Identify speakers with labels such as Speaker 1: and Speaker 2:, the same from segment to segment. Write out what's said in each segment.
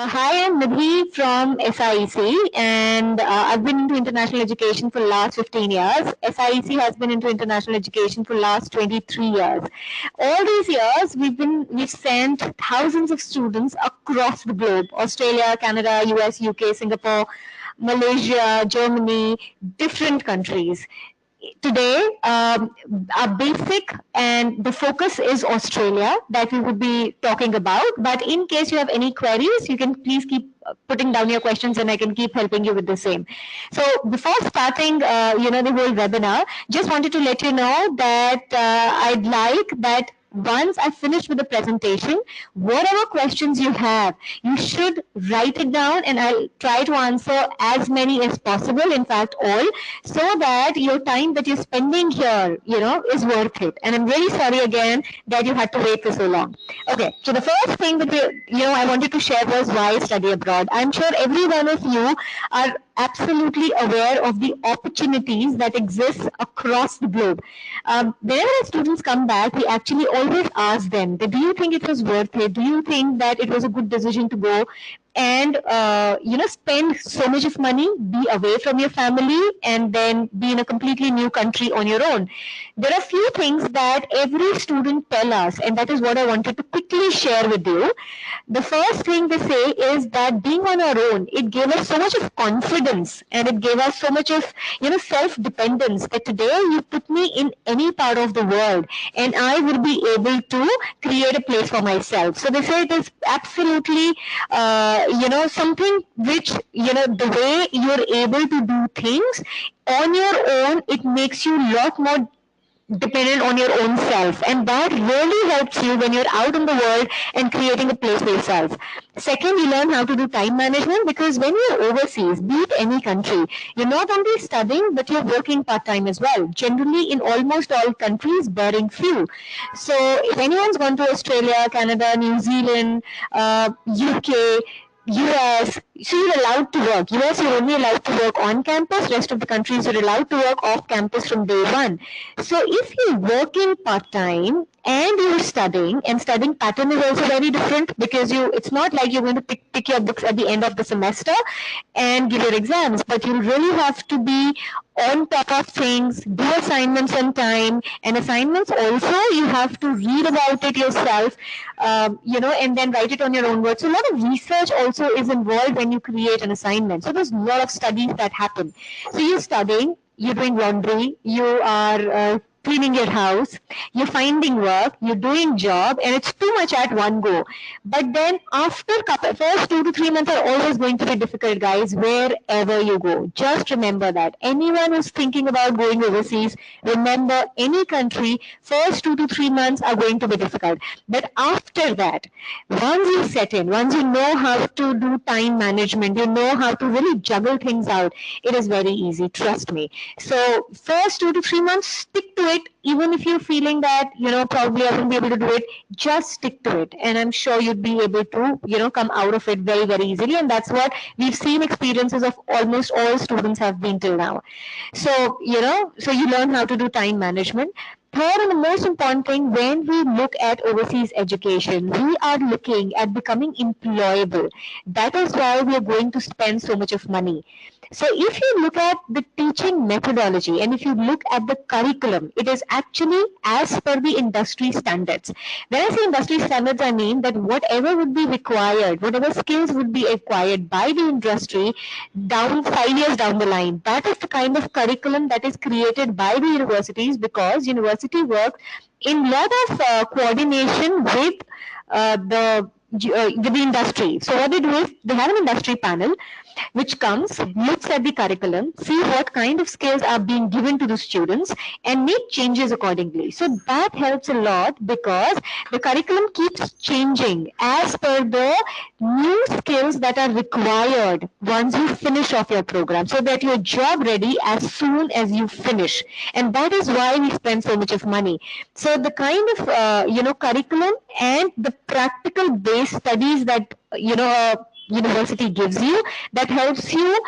Speaker 1: Hi, I'm Nidhi from SIEC, and I've been into international education for the last 15 years. SIEC has been into international education for the last 23 years. All these years, we've sent thousands of students across the globe: Australia, Canada, US, UK, Singapore, Malaysia, Germany, different countries. Today, our basic and the focus is Australia that we would be talking about. But in case you have any queries, you can please keep putting down your questions and I can keep helping you with the same. So before starting, the whole webinar, just wanted to let you know that I'd like that once I finish with the presentation, whatever questions you have, you should write it down and I'll try to answer as many as possible, in fact all, so that your time that you're spending here, is worth it. And I'm really sorry again that you had to wait for so long. Okay, so the first thing that I wanted to share was why study abroad. I'm sure every one of you are absolutely aware of the opportunities that exist across the globe. Whenever our students come back, we actually always ask them, do you think it was worth it? Do you think that it was a good decision to go and spend so much of money, be away from your family, and then be in a completely new country on your own? There are a few things that every student tell us, and that is what I wanted to quickly share with you. The first thing they say is that being on our own, it gave us so much of confidence and it gave us so much of self-dependence that today you put me in any part of the world and I will be able to create a place for myself. So they say it is absolutely something which the way you're able to do things on your own, it makes you a lot more dependent on your own self, and that really helps you when you're out in the world and creating a place for yourself. Second, you learn how to do time management, because when you're overseas, be it any country, you're not only studying but you're working part-time as well, generally in almost all countries barring few. So if anyone's gone to Australia, Canada, New Zealand, UK, US, so you're allowed to work. US, you're only allowed to work on campus. Rest of the countries, you're allowed to work off campus from day one. So if you're working part-time and you're studying, and studying pattern is also very different, because it's not like you're going to pick your books at the end of the semester and give your exams, but you really have to be on top of things, do assignments on time, and assignments also you have to read about it yourself, and then write it on your own words. So a lot of research also is involved when you create an assignment. So there's a lot of studies that happen. So you're studying, you're doing laundry, you are cleaning your house, you're finding work, you're doing job, and it's too much at one go. But then after first 2 to 3 months are always going to be difficult, guys, wherever you go. Just remember that. Anyone who's thinking about going overseas, remember, any country, first 2 to 3 months are going to be difficult. But after that, once you set in, once you know how to do time management, you know how to really juggle things out, it is very easy, trust me. So first 2 to 3 months, stick to it. Even if you're feeling that, probably I won't be able to do it, just stick to it. And I'm sure you'd be able to, come out of it very, very easily. And that's what we've seen experiences of almost all students have been till now. So, so you learn how to do time management. Third, and the most important thing, when we look at overseas education, we are looking at becoming employable. That is why we are going to spend so much of money. So if you look at the teaching methodology and if you look at the curriculum, it is actually as per the industry standards. When I say industry standards, I mean that whatever would be required, whatever skills would be acquired by the industry 5 years down the line, that is the kind of curriculum that is created by the universities, because university work in lot of coordination with with the industry. So what they do is they have an industry panel which comes, looks at the curriculum, see what kind of skills are being given to the students, and make changes accordingly. So that helps a lot, because the curriculum keeps changing as per the new skills that are required once you finish off your program, so that you're job ready as soon as you finish. And that is why we spend so much of money. So the kind of curriculum and the practical based studies that university gives you, that helps you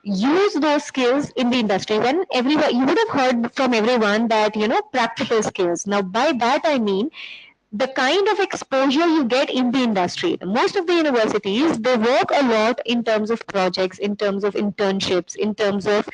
Speaker 1: use those skills in the industry. When everyone, you would have heard from everyone that practical skills. Now by that I mean the kind of exposure you get in the industry. Most of the universities, they work a lot in terms of projects, in terms of internships, in terms of,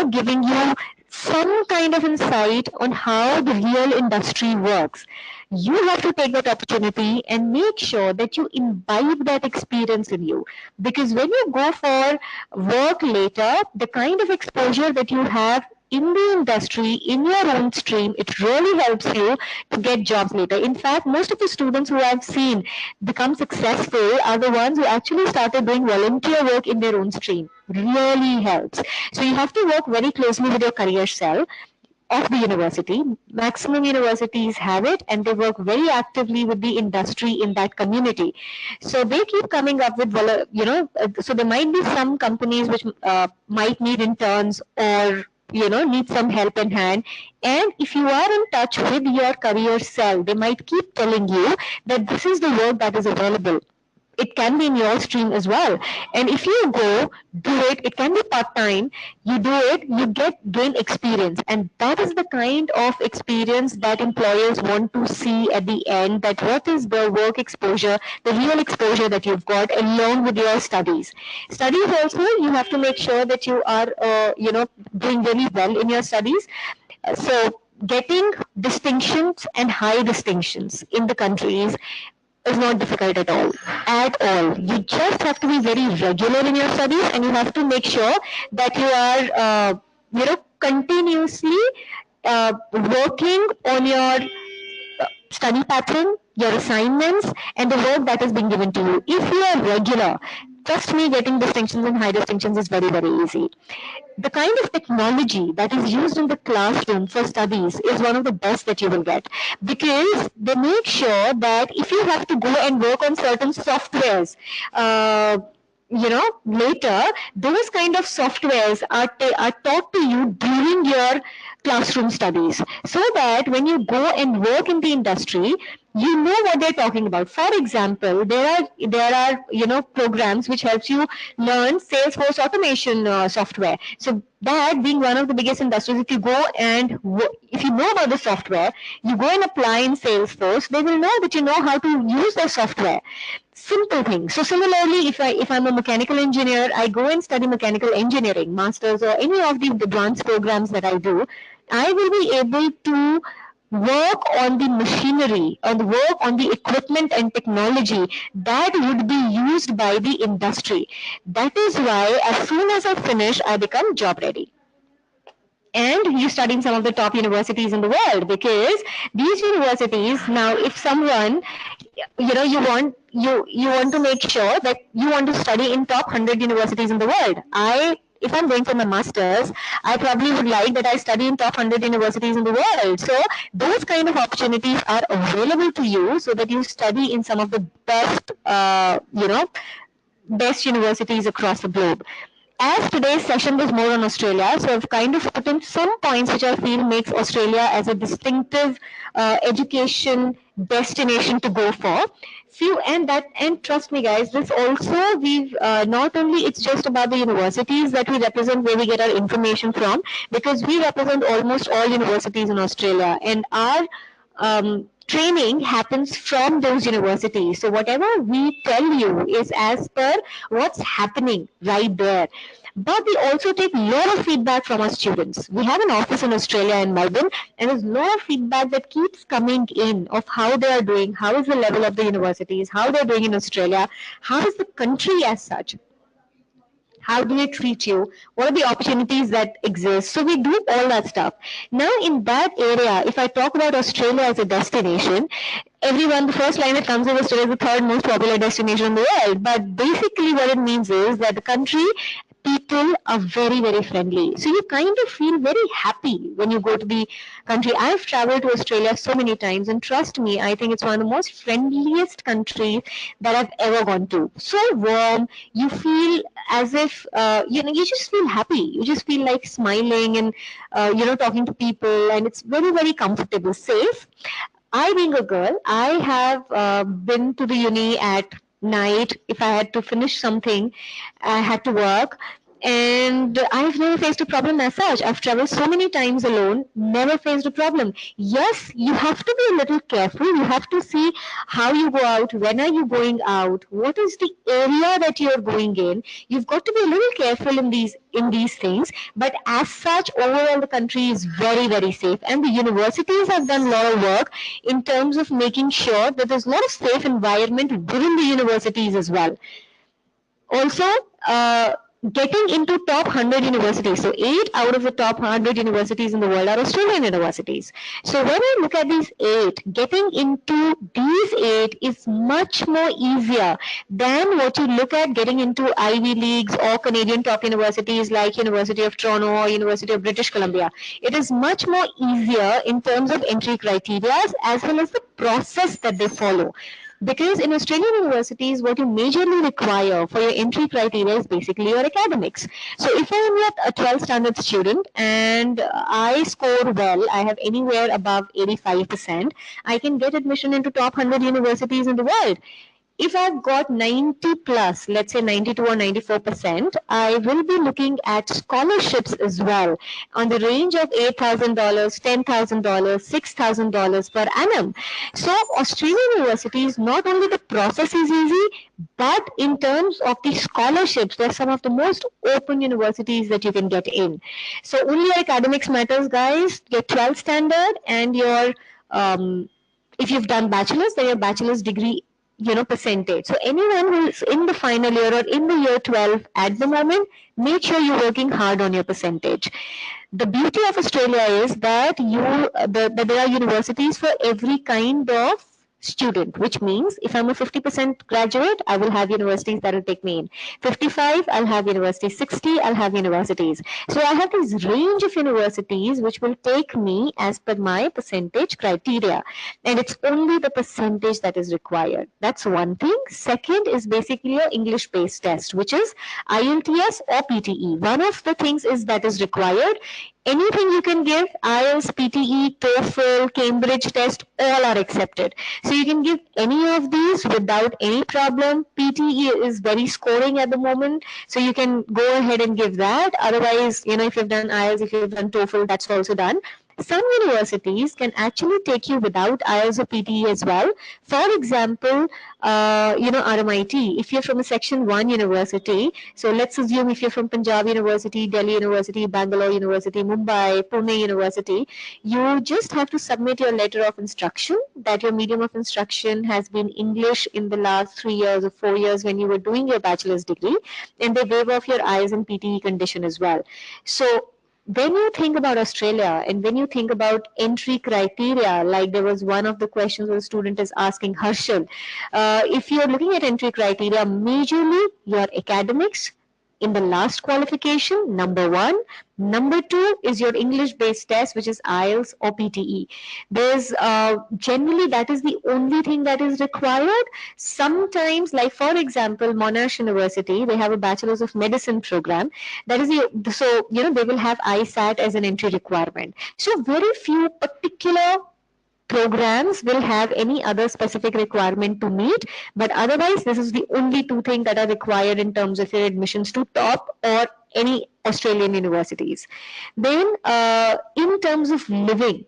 Speaker 1: giving you some kind of insight on how the real industry works. You have to take that opportunity and make sure that you imbibe that experience in you. Because when you go for work later, the kind of exposure that you have in the industry, in your own stream, it really helps you to get jobs later. In fact, most of the students who I've seen become successful are the ones who actually started doing volunteer work in their own stream. Really helps. So you have to work very closely with your career cell of the university. Maximum universities have it, and they work very actively with the industry in that community. So they keep coming up with, so there might be some companies which might need interns or need some help in hand. And if you are in touch with your career cell, they might keep telling you that this is the work that is available. It can be in your stream as well. And if you go do it, it can be part-time. You do it, you gain experience. And that is the kind of experience that employers want to see at the end, that what is the work exposure, the real exposure that you've got along with your studies. Studies also, you have to make sure that you are, doing really well in your studies. So getting distinctions and high distinctions in the countries is not difficult at all. At all. You just have to be very regular in your studies, and you have to make sure that you are, continuously working on your study pattern, your assignments, and the work that is being given to you. If you are regular, trust me, getting distinctions and high distinctions is very, very easy. The kind of technology that is used in the classroom for studies is one of the best that you will get, because they make sure that if you have to go and work on certain softwares, later, those kind of softwares are taught to you during your classroom studies, so that when you go and work in the industry, you know what they're talking about. For example, there are programs which helps you learn Salesforce automation software. So that being one of the biggest industries, if you go and if you know about the software, you go and apply in Salesforce, they will know that you know how to use their software. Simple things. So similarly, if I'm a mechanical engineer, I go and study mechanical engineering, masters, or any of the advanced programs that I do, I will be able to work on the machinery, on the work on the equipment and technology that would be used by the industry. That is why as soon as I finish, I become job ready. And you study in some of the top universities in the world, because these universities, now if someone, you want to make sure that you want to study in top 100 universities in the world. If I'm going for my master's, I probably would like that I study in top 100 universities in the world. So those kind of opportunities are available to you, so that you study in some of the best, best universities across the globe. As today's session was more on Australia, so I've kind of put in some points which I feel makes Australia as a distinctive education destination to go for. And trust me, guys, this also we've not only it's just about the universities that we represent, where we get our information from, because we represent almost all universities in Australia, and our training happens from those universities. So whatever we tell you is as per what's happening right there. But we also take a lot of feedback from our students. We have an office in Australia in Melbourne, and there's a lot of feedback that keeps coming in of how they are doing, how is the level of the universities, how they're doing in Australia, how is the country as such. How do they treat you? What are the opportunities that exist? So we do all that stuff. Now in that area, if I talk about Australia as a destination, everyone, the first line that comes in Australia is the third most popular destination in the world. But basically what it means is that the country, people are very, very friendly. So you kind of feel very happy when you go to the country. I've traveled to Australia so many times, and trust me, I think it's one of the most friendliest countries that I've ever gone to. So warm, you feel as if, you just feel happy. You just feel like smiling and, talking to people, and it's very, very comfortable, safe. I, being a girl, I have been to the uni at night. If I had to finish something, I had to work. And I've never faced a problem as such. I've traveled so many times alone, never faced a problem. Yes, you have to be a little careful. You have to see how you go out, when are you going out, what is the area that you're going in. You've got to be a little careful in these things. But as such, overall the country is very, very safe. And the universities have done a lot of work in terms of making sure that there's a lot of safe environment within the universities as well. Also, getting into top 100 universities. So 8 out of the top 100 universities in the world are Australian universities. So when I look at these 8, getting into these 8 is much more easier than what you look at getting into Ivy Leagues or Canadian top universities like University of Toronto or University of British Columbia. It is much more easier in terms of entry criteria as well as the process that they follow. Because in Australian universities, what you majorly require for your entry criteria is basically your academics. So if I am a 12th standard student and I score well, I have anywhere above 85%, I can get admission into top 100 universities in the world. If I've got 90 plus, let's say 92 or 94%, I will be looking at scholarships as well on the range of $8,000, $10,000, $6,000 per annum. So Australian universities, not only the process is easy, but in terms of the scholarships, they're some of the most open universities that you can get in. So only your academics matters, guys. Your 12th standard and your, if you've done bachelor's, then your bachelor's degree percentage. So anyone who's in the final year or in the year 12 at the moment, make sure you're working hard on your percentage. The beauty of Australia is that that there are universities for every kind of student, which means if I'm a 50% graduate, I will have universities that will take me in. 55, I'll have universities. 60, I'll have universities. So I have this range of universities which will take me as per my percentage criteria. And it's only the percentage that is required. That's one thing. Second is basically your English-based test, which is IELTS or PTE. One of the things is that is required. Anything you can give, IELTS, PTE, TOEFL, Cambridge test, all are accepted. So you can give any of these without any problem. PTE is very scoring at the moment, so you can go ahead and give that. Otherwise, if you've done IELTS, if you've done TOEFL, that's also done. Some universities can actually take you without IELTS or PTE as well. For example, RMIT, if you're from a Section 1 university, so let's assume if you're from Punjab University, Delhi University, Bangalore University, Mumbai, Pune University, you just have to submit your letter of instruction that your medium of instruction has been English in the last 3 years or 4 years when you were doing your bachelor's degree, and they waive off your IELTS and PTE condition as well. So when you think about Australia and when you think about entry criteria, like there was one of the questions where the student is asking Harshal, if you're looking at entry criteria, majorly your academics in the last qualification, number 1. Number 2 is your English-based test, which is IELTS or PTE. There's generally that is the only thing that is required. Sometimes, like for example, Monash University, they have a Bachelor's of Medicine program. That is they will have ISAT as an entry requirement. So very few particular programs will have any other specific requirement to meet, but otherwise this is the only 2 things that are required in terms of your admissions to top or any Australian universities. Then in terms of living,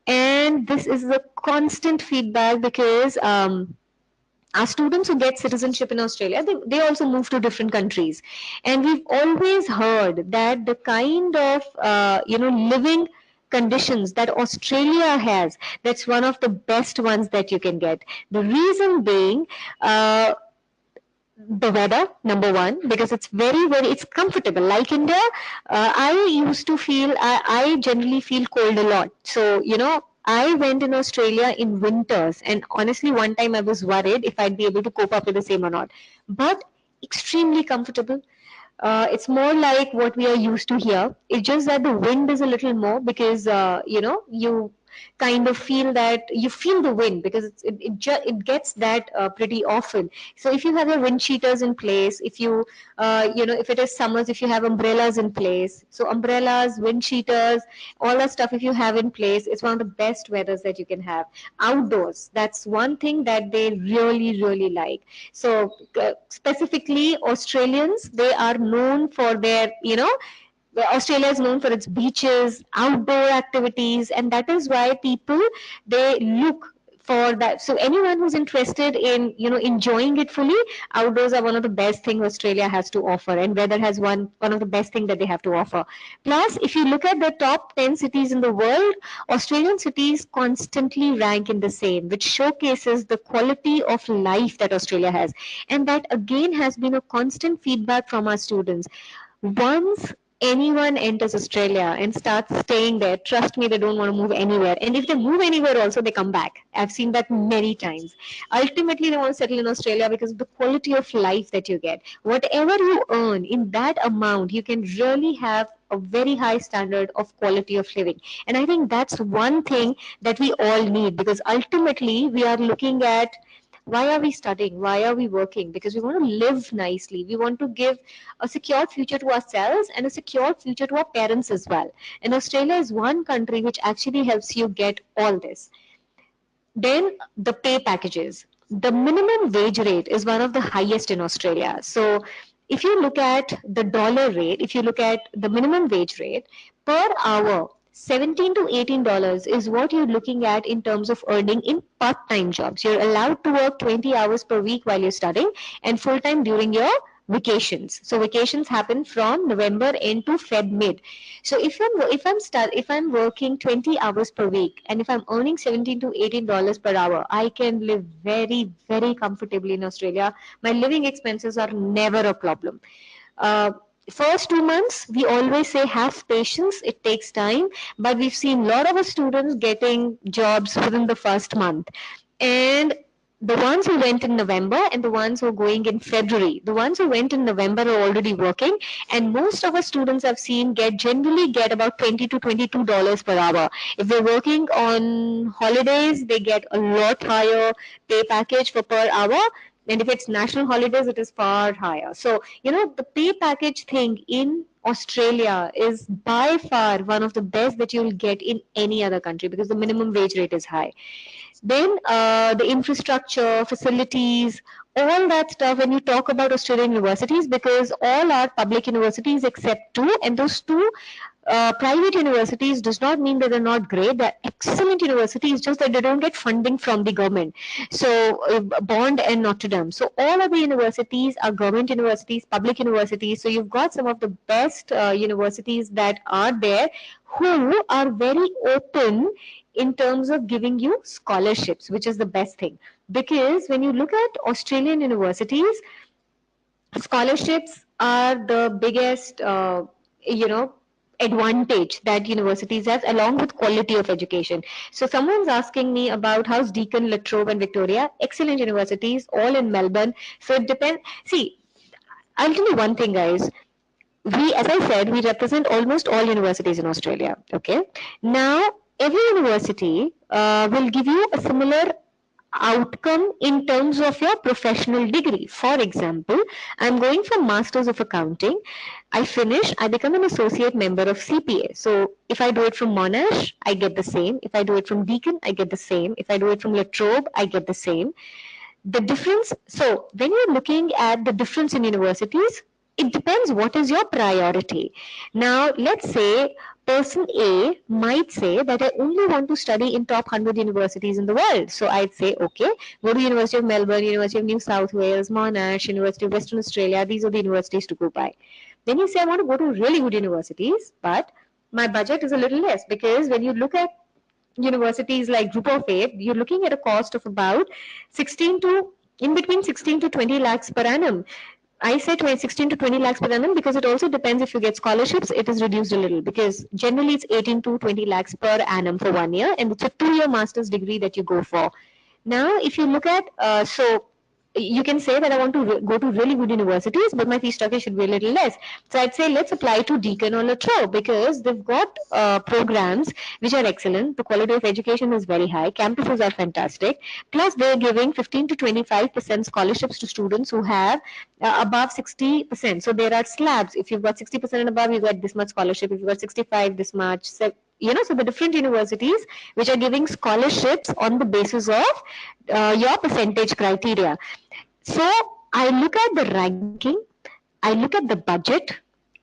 Speaker 1: and this is a constant feedback because our students who get citizenship in Australia, they also move to different countries, and we've always heard that the kind of living conditions that Australia has, that's one of the best ones that you can get. The reason being, the weather, number 1, because it's very, very, it's comfortable. Like India, I generally feel cold a lot. So, I went in Australia in winters, and honestly, one time I was worried if I'd be able to cope up with the same or not. But extremely comfortable. It's more like what we are used to here. It's just that the wind is a little more because, kind of feel that you feel the wind, because it gets that pretty often. So if you have your wind cheaters in place, if you if it is summers, if you have umbrellas in place, so umbrellas, wind cheaters, all that stuff, if you have in place, it's one of the best weathers that you can have outdoors. That's one thing that they really, really like. So specifically Australians, they are known for their, Australia is known for its beaches, outdoor activities, and that is why people, they look for that. So anyone who's interested in, enjoying it fully, outdoors are one of the best things Australia has to offer, and weather has one of the best things that they have to offer. Plus, if you look at the top 10 cities in the world, Australian cities constantly rank in the same, which showcases the quality of life that Australia has. And that again has been a constant feedback from our students. Once anyone enters Australia and starts staying there, trust me, they don't want to move anywhere. And if they move anywhere, also they come back. I've seen that many times. Ultimately, they want to settle in Australia because of the quality of life that you get. Whatever you earn in that amount, you can really have a very high standard of quality of living. And I think that's one thing that we all need, because ultimately we are looking at, why are we studying? Why are we working? Because we want to live nicely. We want to give a secure future to ourselves and a secure future to our parents as well. And Australia is one country which actually helps you get all this. Then the pay packages. The minimum wage rate is one of the highest in Australia. So if you look at the dollar rate, if you look at the minimum wage rate per hour, $17 to $18 is what you're looking at in terms of earning in part-time jobs. You're allowed to work 20 hours per week while you're studying, and full-time during your vacations. So vacations happen from November end to Feb mid. So if I'm working 20 hours per week, and if I'm earning $17 to $18 per hour, I can live very, very comfortably in Australia. My living expenses are never a problem. Uh, First 2 months, we always say have patience, it takes time, but we've seen a lot of our students getting jobs within the first month. And the ones who went in November and the ones who are going in February, the ones who went in November are already working, and most of our students I've seen generally get about $20 to $22 per hour. If they're working on holidays, they get a lot higher pay package for per hour. And if it's national holidays, it is far higher. So, the pay package thing in Australia is by far one of the best that you'll get in any other country, because the minimum wage rate is high. Then the infrastructure, facilities, all that stuff, when you talk about Australian universities, because all are public universities except two, and those two private universities does not mean that they're not great. They're excellent universities, just that they don't get funding from the government. So Bond and Notre Dame. So all of the universities are government universities, public universities. So you've got some of the best universities that are there, who are very open in terms of giving you scholarships, which is the best thing. Because when you look at Australian universities, scholarships are the biggest, advantage that universities have, along with quality of education. So someone's asking me about how's Deakin, La Trobe, and Victoria. Excellent universities, all in Melbourne. So it depends. See, I'll tell you one thing, guys. As I said, we represent almost all universities in Australia. Okay. Now, every university will give you a similar outcome in terms of your professional degree. For example, I'm going for Masters of Accounting. I finish, I become an associate member of CPA. So if I do it from Monash, I get the same. If I do it from Deakin, I get the same. If I do it from La Trobe, I get the same. The difference, so when you're looking at the difference in universities, it depends what is your priority. Now, let's say person A might say that I only want to study in top 100 universities in the world. So I'd say, okay, go to University of Melbourne, University of New South Wales, Monash, University of Western Australia. These are the universities to go by. Then you say, I want to go to really good universities, but my budget is a little less, because when you look at universities like Group of 8, you're looking at a cost of about 16 to in between 16 to 20 lakhs per annum. I say 16 to 20 lakhs per annum because it also depends. If you get scholarships, it is reduced a little, because generally it's 18 to 20 lakhs per annum for 1 year, and it's a 2-year master's degree that you go for. Now, if you look at, you can say that I want to go to really good universities, but my fee structure should be a little less. So I'd say let's apply to Deakin or La Trobe because they've got programs which are excellent. The quality of education is very high. Campuses are fantastic. Plus, they're giving 15 to 25% scholarships to students who have above 60%. So there are slabs. If you've got 60% and above, you get this much scholarship. If you've got 65, this much. So, so the different universities which are giving scholarships on the basis of your percentage criteria. So I look at the ranking, I look at the budget,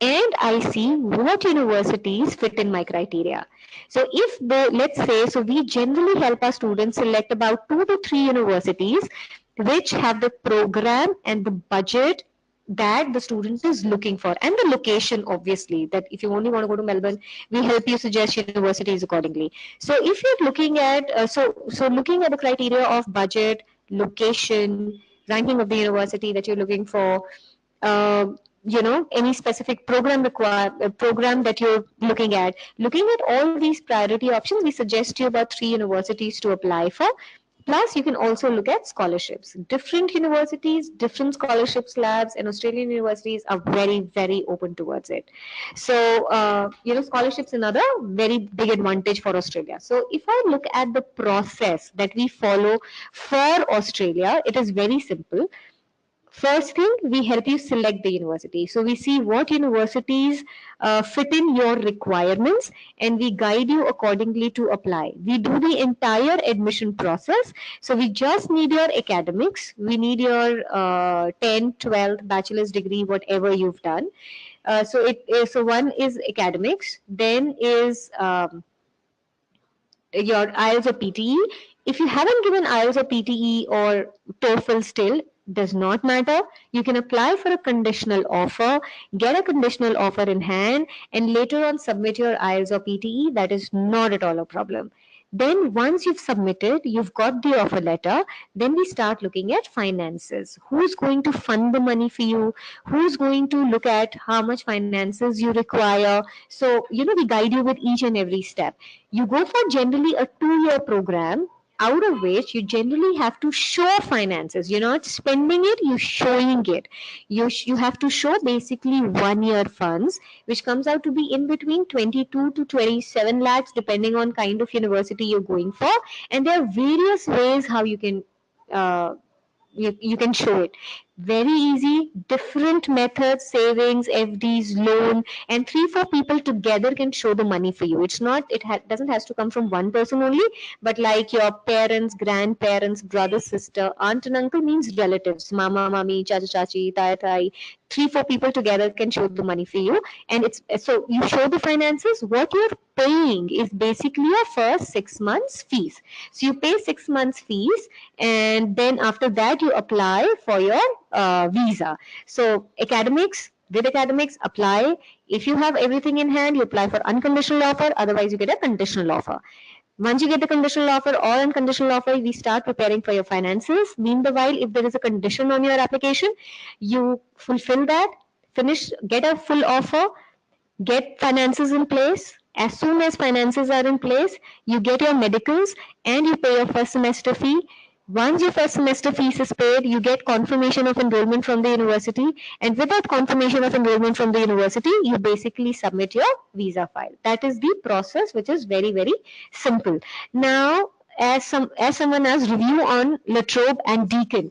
Speaker 1: and I see what universities fit in my criteria. So if let's say, so we generally help our students select about 2 to 3 universities which have the program and the budget that the student is looking for, and the location, obviously, that if you only want to go to Melbourne, we help you suggest universities accordingly. So if you're looking at looking at the criteria of budget, location, ranking of the university that you're looking for, uh, any specific program that you're looking at all these priority options, we suggest you about 3 universities to apply for. Plus, you can also look at scholarships. Different universities, different scholarship slabs, and Australian universities are very, very open towards it. So, scholarships another very big advantage for Australia. So, if I look at the process that we follow for Australia, it is very simple. First thing, we help you select the university. So we see what universities fit in your requirements and we guide you accordingly to apply. We do the entire admission process. So we just need your academics. We need your 10th, 12th, bachelor's degree, whatever you've done. So one is academics, then is your IELTS or PTE. If you haven't given IELTS or PTE or TOEFL still, does not matter. You can apply for a conditional offer, get a conditional offer in hand, and later on submit your IELTS or PTE. That is not at all a problem. Then once you've submitted, you've got the offer letter, then we start looking at finances. Who's going to fund the money for you? Who's going to look at how much finances you require? So, we guide you with each and every step. You go for generally a 2-year program, out of which you generally have to show finances. You're not spending it, you're showing it. You have to show basically 1-year funds, which comes out to be in between 22 to 27 lakhs, depending on kind of university you're going for. And there are various ways how you can you can show it. Very easy, different methods, savings, FDs, loan, and 3-4 people together can show the money for you. It's not, doesn't has to come from one person only, but like your parents, grandparents, brother, sister, aunt and uncle means relatives, mama, mami, chacha, chachi, tai, tai. 3-4 people together can show the money for you. And it's so you show the finances. What you're paying is basically your first 6 months fees. So you pay 6 months fees, and then after that you apply for your visa. So with academics, apply. If you have everything in hand, you apply for unconditional offer. Otherwise, you get a conditional offer. Once you get the conditional offer or unconditional offer, we start preparing for your finances. Meanwhile, if there is a condition on your application, you fulfill that, get a full offer, get finances in place. As soon as finances are in place, you get your medicals and you pay your first semester fee. Once your first semester fees is paid, you get confirmation of enrollment from the university. And with that confirmation of enrollment from the university, you basically submit your visa file. That is the process, which is very, very simple. Now, as someone has review on La Trobe and Deakin,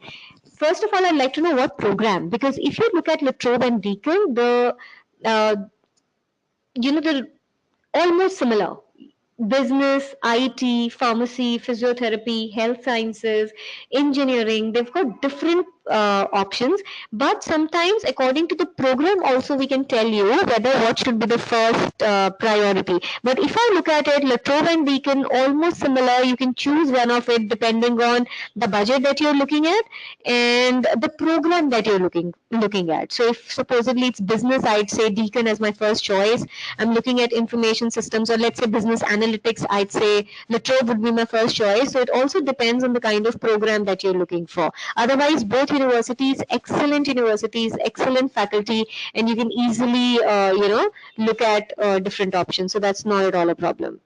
Speaker 1: first of all, I'd like to know what program, because if you look at La Trobe and Deakin, they're almost similar. Business, IT, pharmacy, physiotherapy, health sciences, engineering, they've got different options. But sometimes, according to the program, also we can tell you whether what should be the first priority. But if I look at it, La Trobe and Deakin, almost similar. You can choose one of it depending on the budget that you're looking at and the program that you're looking at. So if supposedly it's business, I'd say Deakin as my first choice. I'm looking at information systems, or let's say business analytics, I'd say La Trobe would be my first choice. So it also depends on the kind of program that you're looking for. Otherwise, both universities, excellent faculty, and you can easily, look at different options. So that's not at all a problem.